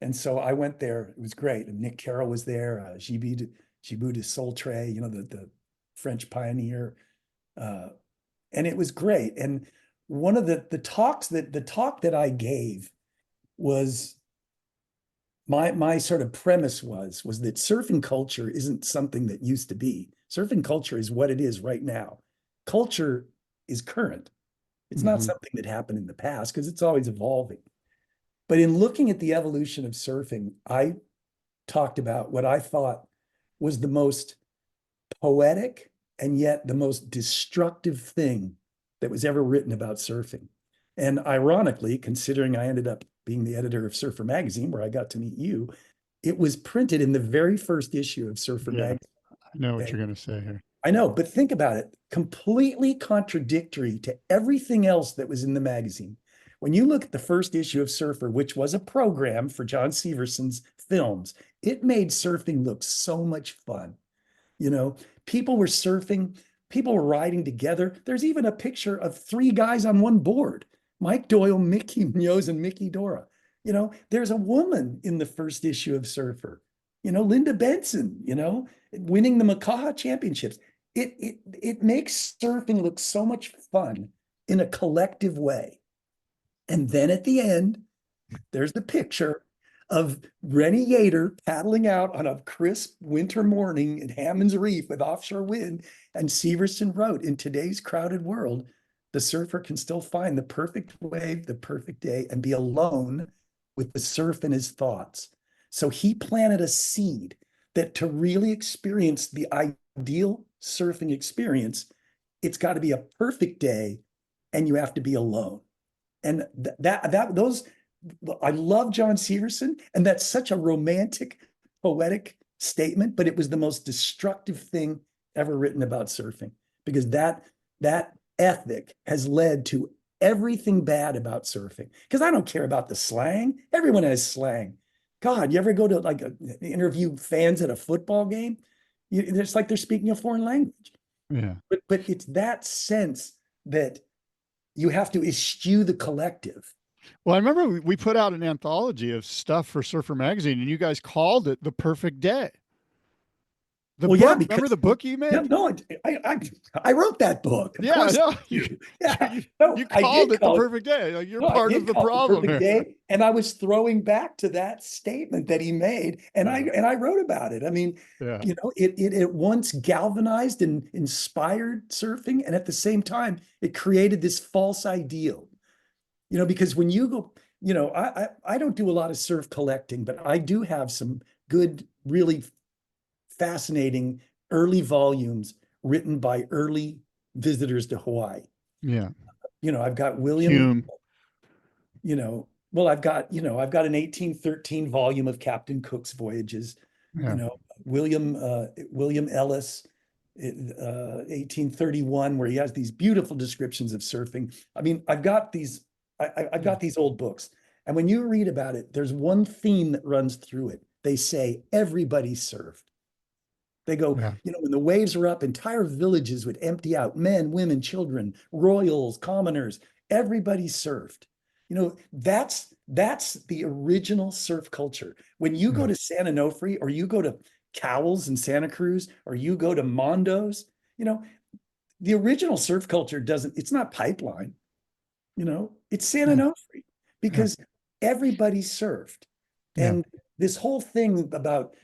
And so I went there. It was great. And Nick Carroll was there, 𝐔𝐬𝐴, you know, the French pioneer. Uh, and it was great. And one of the talk that I gave was my sort of premise was that surfing culture isn't something that used to be. Surfing culture is what it is right now. Culture is current. It's not Hmm. something that happened in the past because it's always evolving. But in looking at the evolution of surfing, I talked about what I thought was the most poetic and yet the most destructive thing that was ever written about surfing. And ironically, considering I ended up being the editor of Surfer Magazine, where I got to meet you, it was printed in the very first issue of Surfer Yeah. Magazine. I know what And you're going to say here. I know, but think about it, completely contradictory to everything else that was in the magazine. When you look at the first issue of Surfer, which was a program for John Severson's films, it made surfing look so much fun. You know, people were surfing, people were riding together. There's even a picture of three guys on one board, Mike Doyle, Mickey Munoz, and Mickey Dora. You know, there's a woman in the first issue of Surfer, you know, Linda Benson, you know, winning the 𝐂𝐿𝐻 championships. It makes surfing look so much fun in a collective way. And then at the end, there's the picture of Rennie Yater paddling out on a crisp winter morning at Hammond's Reef with offshore wind. And Severson wrote, in today's crowded world, the surfer can still find the perfect wave, the perfect day, and be alone with the surf in his thoughts. So he planted a seed that to really experience the ideal surfing experience, it's got to be a perfect day and you have to be alone. And those I love John Severson, and that's such a romantic, poetic statement, but it was the most destructive thing ever written about surfing because that ethic has led to everything bad about surfing. Because I don't care about the slang. Everyone has slang. God, you ever go to like interview fans at a football game? It's like they're speaking a foreign language. Yeah. But it's that sense that you have to eschew the collective. Well, I remember we put out an anthology of stuff for Surfer Magazine, and you guys called it The Perfect Day. The Well, yeah, book, remember because the book you yeah, made? no, I wrote that book. Of Yeah, course no, I do. you, Yeah, you, no, you I called did it The call it. Perfect Day. Like, you're No, I part of did the call it the problem perfect here. day, and I was throwing back to that statement that he made, and Yeah, I wrote about it. I mean, yeah, you know, it at once galvanized and inspired surfing, and at the same time, it created this false ideal. You know, because when you go, you know, I don't do a lot of surf collecting, but I do have some good, really fascinating early volumes written by early visitors to Hawaii. yeah. You know, I've got William, Hume. you know, well, I've got an 1813 volume of Captain Cook's voyages, you Yeah, know, William Ellis, 1831, where he has these beautiful descriptions of surfing. I mean, I've yeah, got these old books. And when you read about it, there's one theme that runs through it. They say everybody surfed. They go, yeah, you know, when the waves are up, entire villages would empty out, men, women, children, royals, commoners, everybody surfed. You know, that's the original surf culture. When you go yeah, to San Onofre or you go to Cowell's in Santa Cruz or you go to Mondo's, you know, the original surf culture doesn't, it's not pipeline, you know, it's San yeah, Onofre yeah, because everybody surfed. yeah. And this whole thing about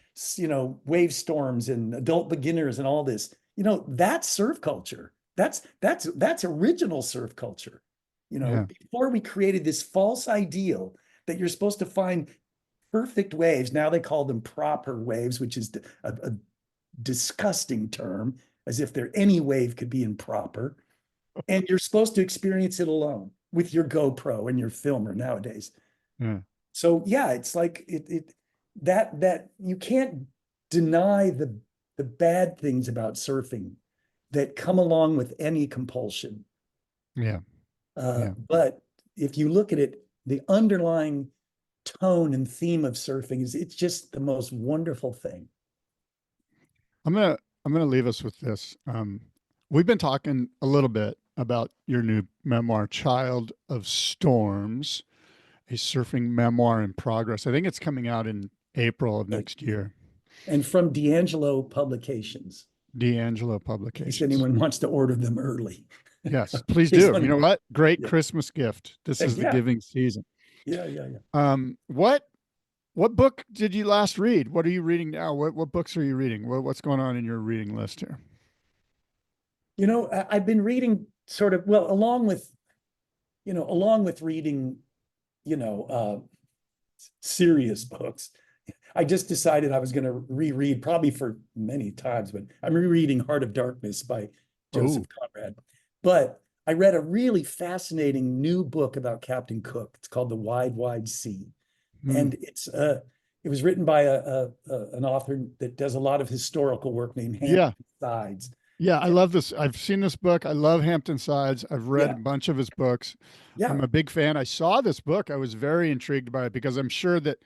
wave storms and adult beginners and all this. That's surf culture. That's original surf culture. Yeah. Before we created this false ideal that you're supposed to find perfect waves. Now they call them proper waves, which is a disgusting term, as if any wave could be improper. And you're supposed to experience it alone with your GoPro and your filmer nowadays. Yeah. So yeah, it's like that you can't deny the bad things about surfing that come along with any compulsion. Yeah. Yeah. But if you look at it, the underlying tone and theme of surfing it's just the most wonderful thing. I'm gonna leave us with this. We've been talking a little bit about your new memoir, Child of Storms, a surfing memoir in progress. I think it's coming out in April of next year. And from D'Angelo Publications. 𝐤𝐻𝐴ngelo In case Publications. anyone wants to order them early. Yes, please do. You know what? Great Yeah. Christmas gift. This is the giving season. Yeah. What book did you last read? What are you reading now? What books are you reading? What's going on in your reading list here? I've been reading sort of, well, along with reading, serious books. I just decided I was going to reread, probably for many times, but I'm rereading Heart of Darkness by Joseph Conrad. But I read a really fascinating new book about Captain Cook. It's called The Wide, Wide Sea. And it was written by an author that does a lot of historical work named Hampton Sides. Yeah, I love this. I've seen this book. I love Hampton Sides. I've read a bunch of his books. Yeah. I'm a big fan. I saw this book. I was very intrigued by it because I'm sure that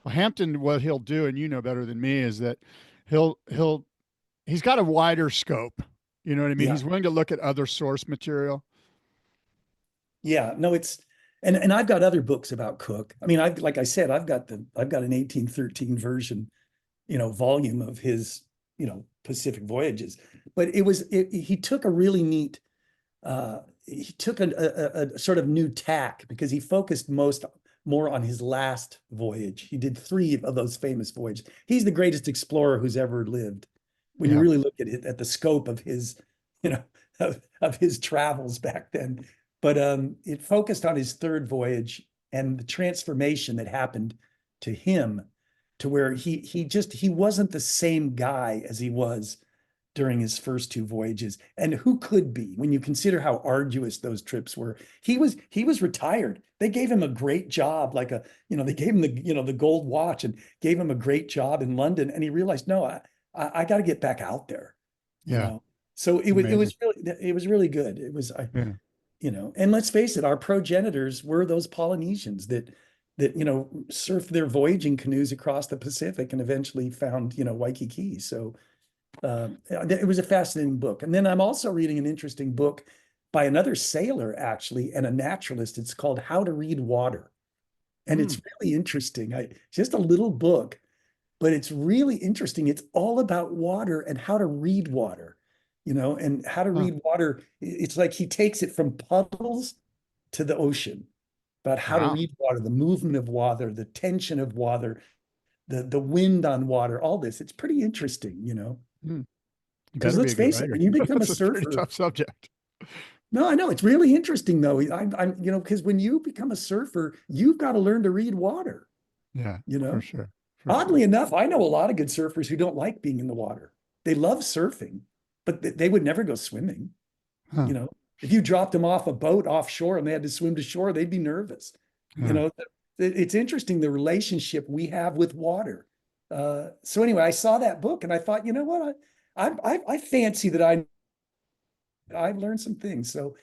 Hampton, what he'll do, and you know better than me, is that he's got a wider scope. You know what I mean? Yeah. He's willing to look at other source material. Yeah, no, and I've got other books about Cook. I mean, like I said, I've got an 1813 version, volume of his, Pacific Voyages. But he took a really neat, he took a sort of new tack because he focused more on his last voyage. He did 3 of those famous voyages. He's the greatest explorer who's ever lived. When you really look at it, at the scope of his, of his travels back then. But it focused on his 3rd voyage and the transformation that happened to him, to where he wasn't the same guy as he was during his first 2 voyages. And who could be, when you consider how arduous those trips were? He was retired. They gave him a great job, they gave him the gold watch and gave him a great job in London. And he realized, no, I got to get back out there. Yeah. So it was really good. It was, and let's face it, our progenitors were those Polynesians that surfed their voyaging canoes across the Pacific and eventually found, Waikiki. So it was a fascinating book. And then I'm also reading an interesting book by another sailor, actually, and a naturalist. It's called How to Read Water. And it's really interesting. Just a little book, but it's really interesting. It's all about water and how to read water, and how to read water. It's like he takes it from puddles to the ocean, about how to read water, the movement of water, the tension of water, the wind on water, all this. It's pretty interesting, Because let's face it, when you become a surfer, pretty tough subject. No, I know it's really interesting though. I'm because when you become a surfer, you've got to learn to read water. Yeah, for sure. Oddly enough, I know a lot of good surfers who don't like being in the water. They love surfing, but they would never go swimming. If you dropped them off a boat offshore and they had to swim to shore, they'd be nervous. It's interesting, the relationship we have with water. So anyway, I saw that book and I thought, you know what, I fancy that I've learned some things. So,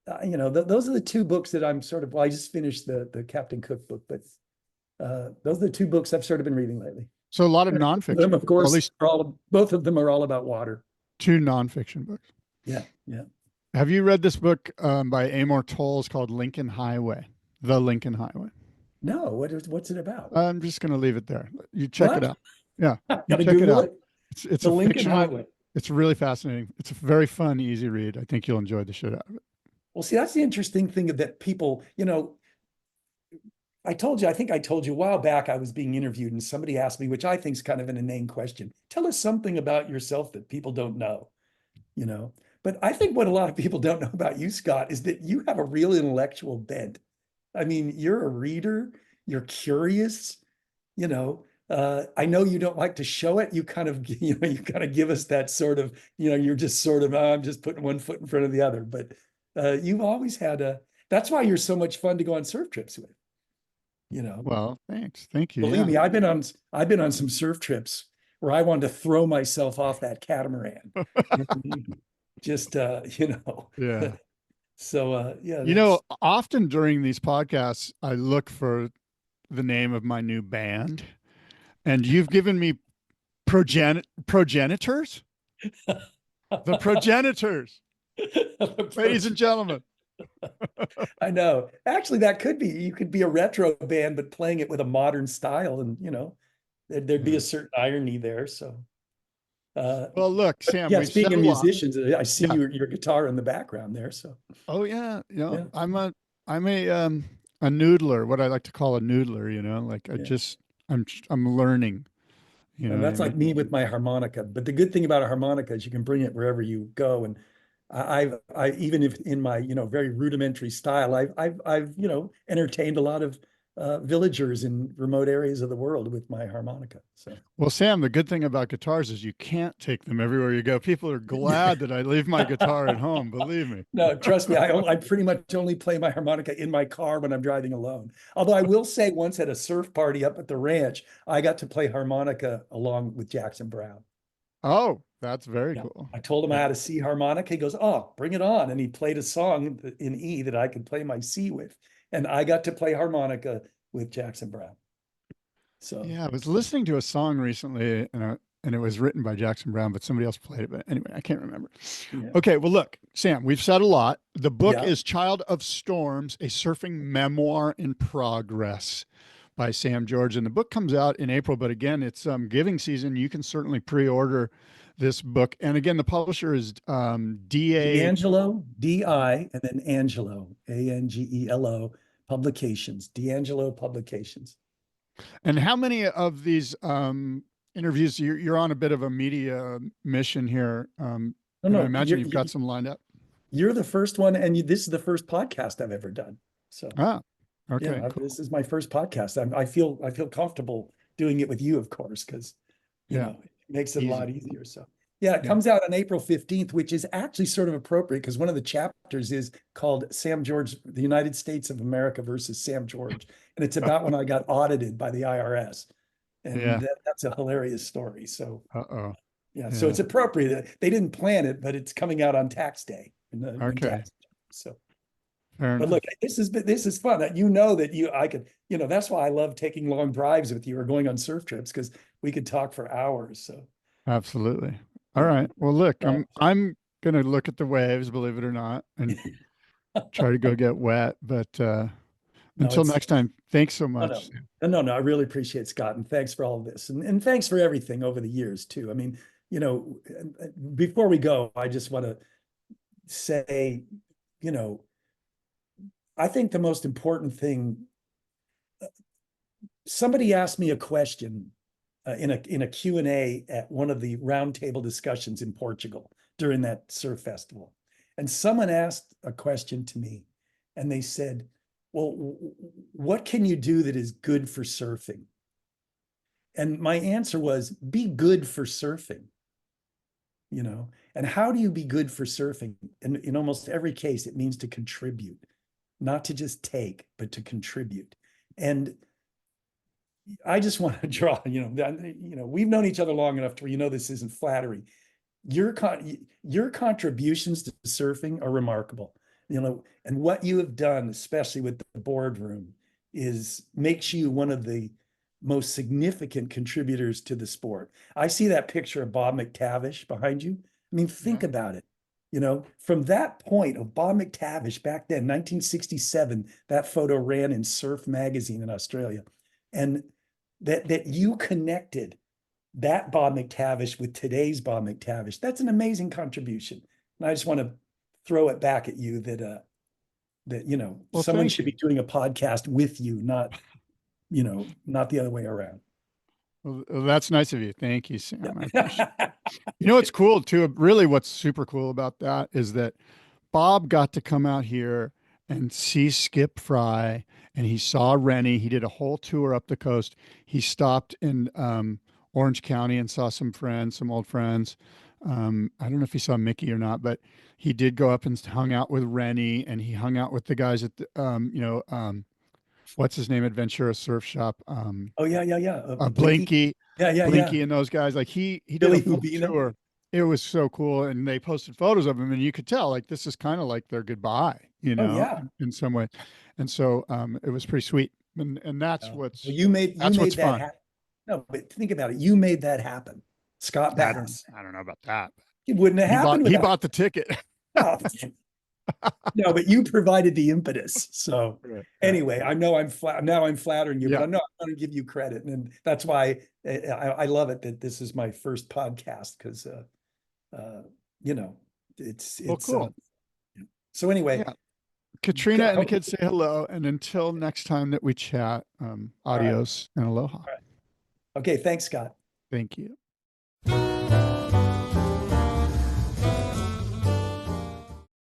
those are the 2 books that I'm sort of, I just finished the Captain Cook book, but those are the 2 books I've sort of been reading lately. So a lot of nonfiction. Them, of course, at least both of them are all about water. 2 nonfiction books. Yeah. Have you read this book by Amor Towles called Lincoln Highway? The Lincoln Highway. No, what's it about? I'm just going to leave it there. You check it out. Yeah, you check it out. It's the a Lincoln fictional, Highway. It's really fascinating. It's a very fun, easy read. I think you'll enjoy the shit out of it. Well, see, that's the interesting thing that people, I told you, I think I told you a while back, I was being interviewed and somebody asked me, which I think is kind of an inane question. Tell us something about yourself that people don't know, you know? But I think what a lot of people don't know about you, Scott, is that you have a real intellectual bent. I mean, you're a reader, you're curious, you know. I know you don't like to show it. You kind of, you know, you kind of give us that sort of, you know, you're just sort of, oh, I'm just putting one foot in front of the other. But you've always had that's why you're so much fun to go on surf trips with, you know. Well, thanks. Thank you. Believe Yeah. me, I've been on some surf trips where I wanted to throw myself off that catamaran. Just you know. Yeah. So yeah, You know, often during these podcasts, I look for the name of my new band, and you've given me progenitors, the progenitors, ladies and gentlemen. I know. Actually, that could be. You could be a retro band, but playing it with a modern style, and you know, there'd be Yeah. a certain irony there. So, Well, look, Sam, yeah. we've said Speaking a of lot. musicians, I see Yeah. your guitar in the background there. So, Oh yeah. You know, yeah, I'm a noodler, what I like to call a noodler, you know, like yeah. I'm learning, you know And what I that's like mean? me with my harmonica. But the good thing about a harmonica is you can bring it wherever you go. And I even if in my, you know, very rudimentary style, I've, you know, entertained a lot of villagers in remote areas of the world with my harmonica. So Well, Sam, the good thing about guitars is you can't take them everywhere you go. People are yeah. glad that I leave my guitar at home, believe me. No, trust me, I pretty much only play my harmonica in my car when I'm driving alone. Although I will say once at a surf party up at the ranch, I got to play harmonica along with Jackson Brown. Oh, that's very Yeah. cool. I told him I Yeah. had a C harmonica. He goes, "Oh, bring it on." And he played a song in E that I could play my C with. And I got to play harmonica with Jackson Brown. So, Yeah, I was listening to a song recently, and it was written by Jackson Brown, but somebody else played it. But anyway, I can't remember. yeah. Okay, well, look, Sam, we've said a lot. The book Yeah. is Child of Storms, a surfing memoir in progress by Sam George. And the book comes out in April, but again, it's giving season. You can certainly pre-order this book. And again, the publisher is DA. D'Angelo, D-I, and then Angelo, A-N-G-E-L-O Publications, D'Angelo Publications. And how many of these interviews, you're on a bit of a media mission here. No, And I no, imagine you've got some lined up. you're the first one, and this is the first podcast I've ever done. So Ah, yeah, okay, cool. this is my first podcast. I feel comfortable doing it with you, of course, because you Yeah, know it makes it a lot easy. easier. So yeah, it Yeah. comes out on April 15th, which is actually sort of appropriate because one of the chapters is called Sam George, the United States of America versus Sam George. And it's about when I got audited by the IRS. And Yeah. that's a hilarious story. So Uh-oh. yeah, so Yeah. it's appropriate. They didn't plan it, but it's coming out on tax day in Okay. tax. So Fair but enough. look, this is fun. You know that I could, you know, that's why I love taking long drives with you or going on surf trips because we could talk for hours. So Absolutely. All yeah. right. Well, look, Uh, I'm gonna look at the waves, believe it or not, and try to go get wet. But no, until it's next time, thanks so no, no, much. no. I really appreciate Scott, and thanks for all of this, and thanks for everything over the years too. I mean, you know, before we go, I just want to say, you know, I think the most important thing. Somebody asked me a question in a Q&A at one of the roundtable discussions in Portugal during that surf festival, and someone asked a question to me, and they said, "Well, what can you do that is good for surfing?" And my answer was, be good for surfing, you know? And how do you be good for surfing? And in almost every case, it means to contribute, not to just take, but to contribute. And I just want to draw, we've known each other long enough to where you know this isn't flattery. Your contributions to surfing are remarkable, you know, and what you have done, especially with the boardroom, makes you one of the most significant contributors to the sport. I see that picture of Bob McTavish behind you. I mean, think Yeah. about it. You know, from that point of Bob McTavish back then, 1967, that photo ran in Surf magazine in Australia. And that you connected that Bob McTavish with today's Bob McTavish. That's an amazing contribution. And I just want to throw it back at you that you know, Well, someone thank should you. be doing a podcast with you, not not the other way around. Well, that's nice of you. Thank you, Sam. I appreciate it. You know, what's cool too, really what's super cool about that is that Bob got to come out here and see Skip Fry, and he saw Rennie. He did a whole tour up the coast. He stopped in Orange County and saw some friends, some old friends. I don't know if he saw Mickey or not, but he did go up and hung out with Rennie, and he hung out with the guys at the, what's his name, Adventura Surf Shop. Oh yeah, yeah, yeah. Blinky. Blinky, Yeah, yeah, yeah. Blinky, and those guys. Like he did Billy a full Hubina. tour. It was so cool, and they posted photos of him, and you could tell like this is kind of like their goodbye, Oh yeah. in some way. And so it was pretty sweet, and that's Well, what's you made what's that fun. happen. No, but think about it. You made that happen. Scott Bass. I don't know about that. It wouldn't have happened He without. bought the ticket. Oh, no, but you provided the impetus. So Right. anyway, I know I'm flattering you, Yeah. but I know I'm going to give you credit, and that's why I love it that this is my first podcast because Well, cool. So anyway, Yeah. Katrina and the kids say hello, and until next time that we chat, adios and aloha. okay, thanks, Scott. Thank you.